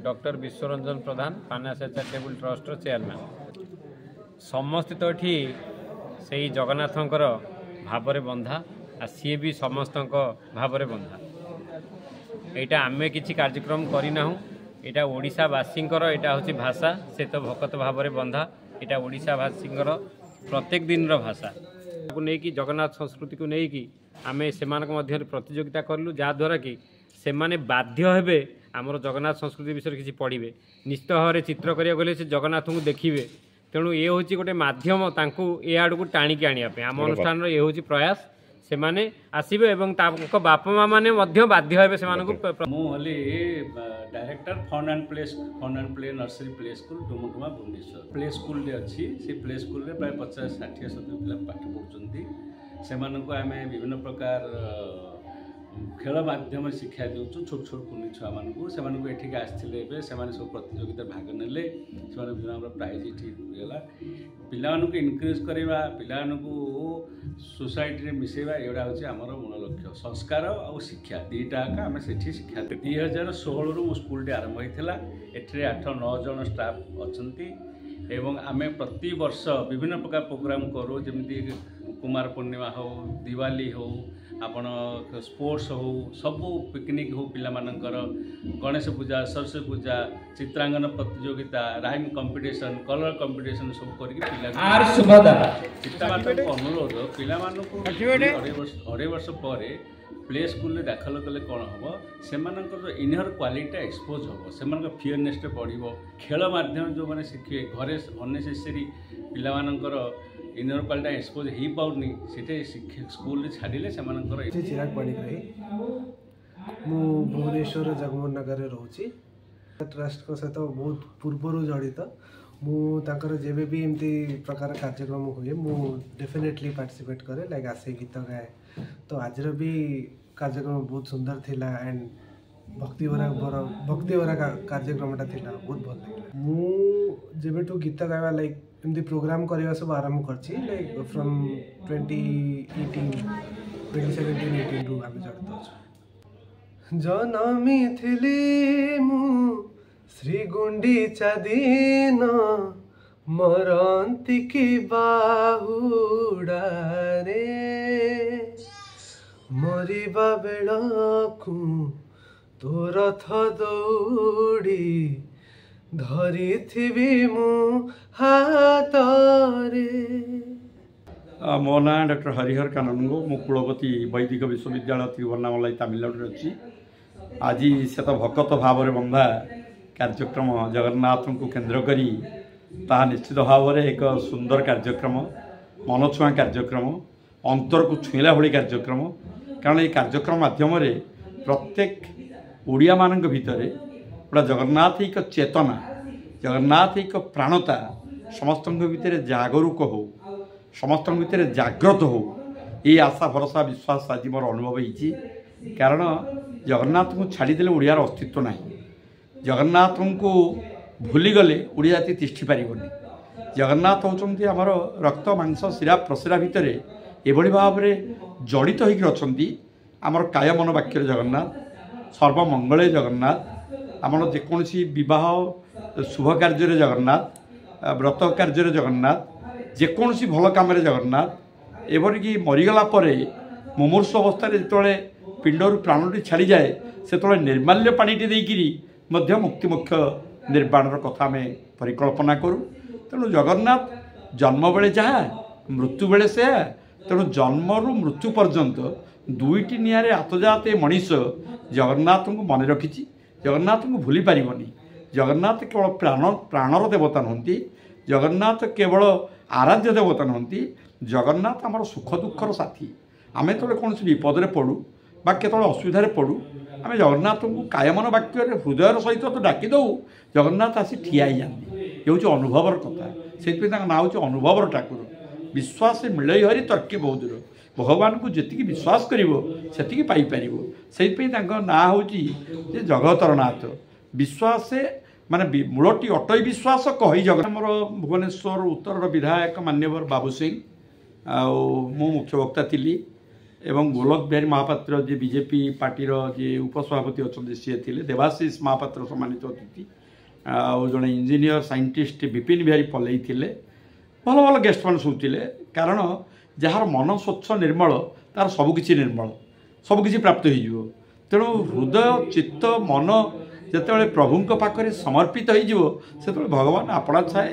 Doctor Biswaranjan प्रधान financial charitable trust chairman समस्त तो ये से जगन्नाथंकर भाव बंधा आ सी भी समस्त भाव बंधा यहाँ आम कि कार्यक्रम करना यहाँ ओडावासी यहाँ हूँ भाषा से तो भकत भाव बंधा यहाँ ओडावासी प्रत्येक दिन भाषा को लेकिन जगन्नाथ संस्कृति को लेकिन आम से प्रतियोगिता कलु जहाँद्वारा कि से माने बाध्य हेबे आमर जगन्नाथ संस्कृति विषय किसी पढ़े निश्चित भाव में चित्र करिया गले से जगन्नाथ को देखिए तेणु ये हूँ गोटे मध्यम ए आड़ को टाणिकी आने आम अनुष्ठान ये हूँ प्रयास से माने आसबे एवं बापा माँ मैंने बाध्य हेबे से मुझे director fun and play nursery play school Dumduma Bhubaneswar play school अच्छी से प्ले स्कूल रे प्राय 50-60-70 पिला पाठ पढ़ुଛନ୍ତି ସେମାନଙ୍କୁ ଆମେ ବିଭିନ୍ନ ପ୍ରକାର खेल माध्यम शिक्षा दूँ छोट छोट कुनी छुआ मानू से एठिक आसते सब प्रतियोगिता भाग ने प्राइज ये पिला इनक्रेज करवा पिला सोसाइटी मिसेवा एगुड़ा हूँ आम मूल लक्ष्य संस्कार और शिक्षा दीटा आम से शिक्षा 2016 मो स्कूल आरंभ होता एठे 8-9 जन स्टाफ अच्छा एवं आमे प्रति वर्ष विभिन्न प्रकार प्रोग्राम करूँ जमी कुमार पूर्णिमा हो दिवाली हो आपण स्पोर्ट्स हो सबू पिकनिक हो पिला मानकर गणेश पूजा सरस्वती पूजा चित्रांगन प्रतियोगिता राइम कंपटीशन कलर कंपटीशन सब कर अनुरोध पिला अढ़ाई वर्ष पर प्ले स्कूल में दाखल कले कौन हम से इनर क्वालिटी एक्सपोज हम से फियरनेस बढ़ो खेल माध्यम जो मैंने शिखे घरे अनेसेसरी पिला इनर क्वालिटी एक्सपोज हो पाऊनी से स्कूल छाड़े से चिराग पाणिग्राही मु भुवनेश्वर जगमोहन नगर रोची ट्रस्ट को सहित बहुत पूर्वर जड़ित मुझे जेबे भी एमती प्रकार कार्यक्रम हुए मु डेफिनेटली पार्टिसिपेट करे लाइक आसे गीत गाए तो आज भी कार्यक्रम बहुत सुंदर थिला एंड भक्ति भरा कार्यक्रमटा थिला बहुत भल लगे मु जेबेठू गीत गावा लाइक एमती प्रोग्राम करवा सब आरंभ करछि लाइक फ्रॉम 2017-18 रु आम जड़ित अच्छे जनमी थिली मु श्री गुंडीचा दिन मरंती की बाहुड़ा रे मरिबा बेलकु तो रथ दौड़ी धरी थी मु हाथ रे। मो ना डॉक्टर हरिहर कानूनगो मु कुलपति वैदिक विश्वविद्यालय तिरुवन्नामलाई तमिलनाडु अच्छी आज से तो भकत भाव में बंधा कार्यक्रम जगन्नाथ को केन्द्र करी ता निश्चित भाव में एक सुंदर कार्यक्रम मनछुआ कार्यक्रम अंतर को छुईला भली कार्यक्रम कारण ये कार्यक्रम माध्यम प्रत्येक ओडिया मान भितर गोटा जगन्नाथ एक चेतना जगन्नाथ एक प्राणता समस्त भितर जागरूक हो समस्त भितर जाग्रत हो ये आशा भरोसा विश्वास आज मोर अनुभव होती कारण जगन्नाथ को छाड़देले ओडियार अस्तित्व ना जगन्नाथ को भूलीगले ओडिया जाति तिष्ठि पारबनी जगन्नाथ होती आमर रक्त मांस शिरा प्रशिरा भितर एभली भाव में जड़ित होती आमर काय मन वाक्य जगन्नाथ सर्वमंगले जगन्नाथ आमर जेकोसी बह शुभ कार्य जगन्नाथ व्रत कार्य जगन्नाथ जेकोसी भल कम जगन्नाथ एवरिकी मरीगला मुमूर्ष अवस्था जो पिंडर प्राणटी छाड़ी जाए से निर्माल्य पानीटे देकरी मुक्ति मुख्य निर्माण कथा आम परिकल्पना करूँ तेणु जगन्नाथ जन्म बेले जहाँ मृत्यु बेले से तेणु जन्म रु मृत्यु पर्यंत दुईटी निआरे आतजात मनीष जगन्नाथ को मन रखी जगन्नाथ को भूली पारबनी जगन्नाथ केवल प्राणर देवता नुहति जगन्नाथ केवल आराध्य देवता नुहति जगन्नाथ आमर सुख दुखर साथी आम जो कौन विपद पड़ू बा केतल असुविधा पड़ू आम जगन्नाथ को कायमन वाक्य हृदय सहित तो डाकिदे जगन्नाथ आसी ठिया जाती ये हूँ अनुभवर कथा से ना हूँ अनुभवर ठाकुर विश्वास मिल हरी तर्की बहुत दूर भगवान को जी विश्वास करी पाइपर से ना हूँ जगतर नाथ विश्वास माने मूलटी अटई विश्वास कही जगन्नाथ भुवनेश्वर उत्तर विधायक मान्यवर बाबू सिंह मु मुख्य वक्ता थी एवं गोलक बिहारी महापात्र जी बीजेपी पार्टी जी उपसभापति अच्छा सी थे देवाशीष महापात्र सम्मानित अतिथि आउ जड़े इंजीनियर साइंटिस्ट विपिन बिहारी पलई थे भल भल गेस्ट मान सब थे कारण जार मन स्वच्छ निर्मल तार सबकि निर्मल सबकि प्राप्त हो तेणु हृदय चित्त मन जिते प्रभु पाखे समर्पित हो भगवान आपणा छाए